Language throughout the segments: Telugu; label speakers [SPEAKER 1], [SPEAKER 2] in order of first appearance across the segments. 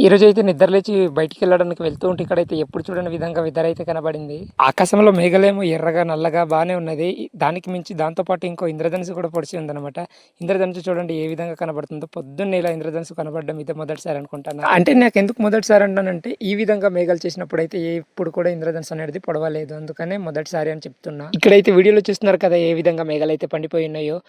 [SPEAKER 1] ఈ రోజు అయితే నిద్ర లేచి బయటికి వెళ్ళడానికి వెళ్తూ ఉంటే ఇక్కడైతే ఎప్పుడు చూడని విధంగా వెదర్ అయితే కనబడింది. ఆకాశంలో మేఘలేమో ఎర్రగా నల్లగా బాగానే ఉన్నది. దానికి మించి దాంతో పాటు ఇంకో ఇంద్రధనుసు కూడా పొడిచి ఉందన్నమాట. ఇంద్రధనుసు చూడండి ఏ విధంగా కనబడుతుందో. పొద్దున్నే ఇలా ఇంద్రధనుసు కనబడడం ఇదే మొదటిసారి అనుకుంటాను. అంటే నాకు ఎందుకు మొదటిసారి అంటానంటే ఈ విధంగా మేఘాలు చేసినప్పుడు అయితే ఎప్పుడు కూడా ఇంద్రధనుసు అనేది పొడవలేదు, అందుకనే మొదటిసారి అని చెప్తున్నా. ఇక్కడైతే వీడియోలో చూస్తున్నారు కదా ఏ విధంగా మేఘాలు అయితే పండిపోయి ఉన్నాయో.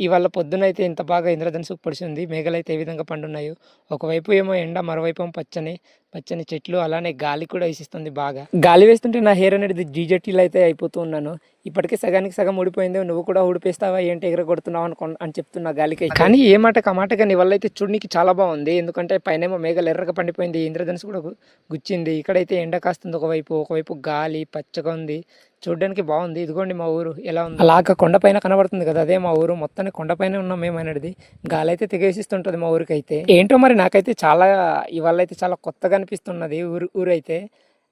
[SPEAKER 1] ఇవాళ పొద్దునైతే ఇంత బాగా ఇంద్రధనుసు పొడిచి ఉంది. మేఘాలు అయితే ఏ విధంగా పండున్నాయో. ఒకవైపు ఏమో ఎండ, మరోవైపు ఏమో పచ్చని పచ్చని చెట్లు, అలానే గాలి కూడా వేసిస్తుంది బాగా. గాలి వేస్తుంటే నా హెయిర్ అనేది జీజెటీలు అయితే అయిపోతూ ఉన్నాను. ఇప్పటికే సగానికి సగం ఊడిపోయింది. నువ్వు కూడా ఊడిపేస్తావా ఏంటి, ఎగరగొడుతున్నావు అని చెప్తున్నా గాలికి. కానీ ఏ మాట కమాటగా నీ వల్ల అయితే చూడనికి చాలా బాగుంది. ఎందుకంటే పైనేమో మేఘాలు ఎర్రగా పండిపోయింది, ఇంద్రధనుసు కూడా గుచ్చింది. ఇక్కడైతే ఎండ కాస్తుంది ఒకవైపు గాలి పచ్చగా ఉంది. చూడడానికి బాగుంది. ఇదిగోండి మా ఊరు ఎలా ఉంది. అలాగ కొండపైన కనబడుతుంది కదా, అదే మా ఊరు. మొత్తాన్ని కొండపైన ఉన్నాం మేము అనేది. గాలి అయితే తెగేసిస్తుంటది మా ఊరికి అయితే. ఏంటో మరి నాకైతే చాలా ఇవాళ అయితే చాలా కొత్తగా అనిపిస్తున్నది ఊరైతే.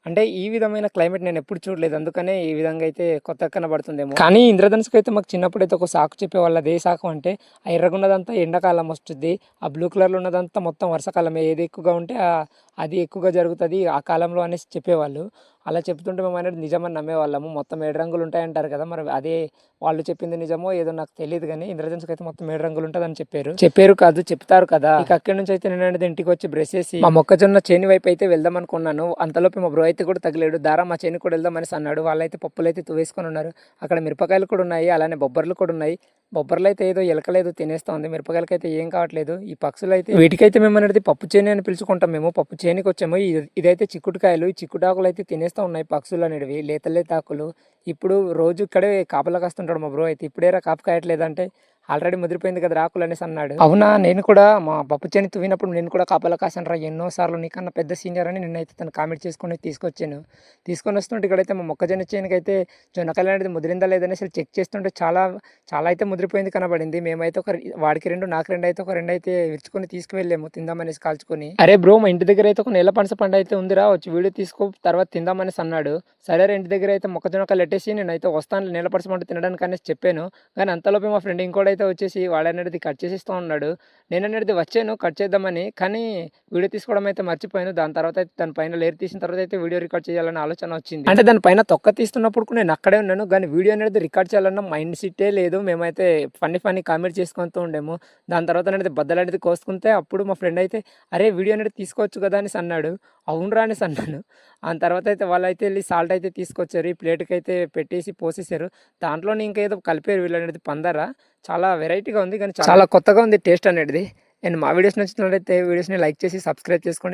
[SPEAKER 1] అంటే ఈ విధమైన క్లైమేట్ నేను ఎప్పుడు చూడలేదు, అందుకనే ఈ విధంగా అయితే కొత్తగా కనబడుతుందేమో. కానీ ఇంద్రధనుసుకు అయితే మాకు చిన్నప్పుడు అయితే ఒక సాకు చెప్పేవాళ్ళు. అదే సాకు అంటే ఆ ఎర్రగున్నదంతా ఎండాకాలం వస్తుంది, ఆ బ్లూ కలర్లో ఉన్నదంతా మొత్తం వర్షాకాలం. ఏది ఎక్కువగా ఉంటే అది ఎక్కువగా జరుగుతుంది ఆ కాలంలో అనేసి చెప్పేవాళ్ళు. అలా చెప్తుంటే మేము అనేది నిజమని నమ్మేవాళ్ళము. మొత్తం 7 రంగులు ఉంటాయంటారు కదా, మరి అదే వాళ్ళు చెప్పింది నిజమో ఏదో నాకు తెలియదు. కానీ ఇంద్రధనుసుకు అయితే మొత్తం 7 రంగులు ఉంటుందని చెప్పారు కాదు చెప్తారు కదా. ఇక అక్కడి నుంచి అయితే నేను అనేది ఇంటికి వచ్చి బ్రష్ చేసి మా మొక్కజొన్న చేని వైపు అయితే వెళ్దాం అనుకున్నాను. అంతలోపు మా బ్రో అయితే కూడా తగిలేడు. దారా మా చేని కూడా వెళ్దాం అనేసి అన్నాడు. వాళ్ళైతే పప్పులు అయితే వేసుకొని ఉన్నారు. అక్కడ మిరపకాయలు కూడా ఉన్నాయి, అలానే బొబ్బర్లు కూడా ఉన్నాయి. బొబ్బర్లు అయితే ఏదో ఎలకలేదు తినేస్తా ఉంది, మిరపకాయలకి అయితే ఏం కావట్లేదు. ఈ పక్షులు అయితే వీటికైతే మేము అనేది పప్పు చేని అని పిలుచుకుంటాం. మేము పప్పు చేనికి వచ్చాము. ఇదైతే చిక్కుడుకాయలు. ఈ చిక్కుటాకులు అయితే తినేస్తూ ఉన్నాయి పక్షులు అనేవి, లేత ఆకులు. ఇప్పుడు రోజు ఇక్కడే కాపలా కాస్తుంటాడు మా బ్రో అయితే. ఇప్పుడేరా కాపు కాయట్లేదంటే ఆల్రెడీ ముదిరిపోయింది కదా రాకులు అనేసి అన్నాడు. అవునా, నేను కూడా మా పప్పు చేని తువ్వినప్పుడు నేను కూడా కాపలా కాసాను రా ఎన్నోసార్లు, నీకన్నా పెద్ద సీనియర్ అని నిన్నైతే తను కామెంట్ చేసుకొని తీసుకొని వస్తుంటే ఇక్కడైతే మా మొక్కజొన్న చేనికి అయితే జొన్నకాయలు అనేది ముదిరిందా లేదని అసలు చెక్ చేస్తుంటే చాలా చాలా అయితే ముదిరిపోయింది కనబడింది. మేమైతే వాడికి 2 నాకు 2 అయితే ఒక 2 అయితే విరుచుకొని తీసుకువెళ్ళాము తిందామనేసి కాల్చుకొని. అరే బ్రో, మా ఇంటి దగ్గర అయితే ఒక నేల పనస పండు అయితే ఉందిరా, వచ్చి వీడియో తీసుకో తర్వాత తిందామనేసి అన్నాడు. సరే ఇంటి దగ్గర అయితే మొక్కజొన్నకాయలు పెట్టేసి నేనైతే వస్తాను నేల పనస పండు తినడానికి అనేసి చెప్పాను. కానీ అంతలోపే మా ఫ్రెండ్ ఇంకోటైతే వచ్చేసి వాడనేది కట్ చేసిస్తూ ఉన్నాడు. నేను అనేది వచ్చాను కట్ చేద్దామని, కానీ వీడియో తీసుకోవడం అయితే మర్చిపోయాను. దాని తర్వాత అయితే దాని పైన లేరు తీసిన తర్వాత అయితే వీడియో రికార్డ్ చేయాలని ఆలోచన వచ్చింది. అంటే దానిపైన తొక్క తీస్తున్నప్పుడు కూడా నేను అక్కడే ఉన్నాను, కానీ వీడియో అనేది రికార్డ్ చేయాలన్న మైండ్ సెట్టే లేదు. మేమైతే ఫన్నీ కామెంట్ చేసుకుంటూ ఉండేము. దాని తర్వాత అనేది బద్దలు అనేది కోసుకుంటే అప్పుడు మా ఫ్రెండ్ అయితే అరే వీడియో అనేది తీసుకోవచ్చు కదా అనేసి అన్నాడు. అవునరా అనేసి అన్నాను. ఆ తర్వాత అయితే వాళ్ళైతే వెళ్ళి సాల్ట్ అయితే తీసుకొచ్చారు, ఈ ప్లేట్కి అయితే పెట్టేసి పోసేసారు. దాంట్లోనే ఇంకేదో కలిపారు వీళ్ళు అనేది పందరా. చాలా వెరైటీగా ఉంది, కానీ చాలా కొత్తగా ఉంది టేస్ట్ అనేది. అండ్ మా వీడియోస్ నచ్చినట్లయితే వీడియోస్ని లైక్ చేసి సబ్స్క్రైబ్ చేసుకోండి.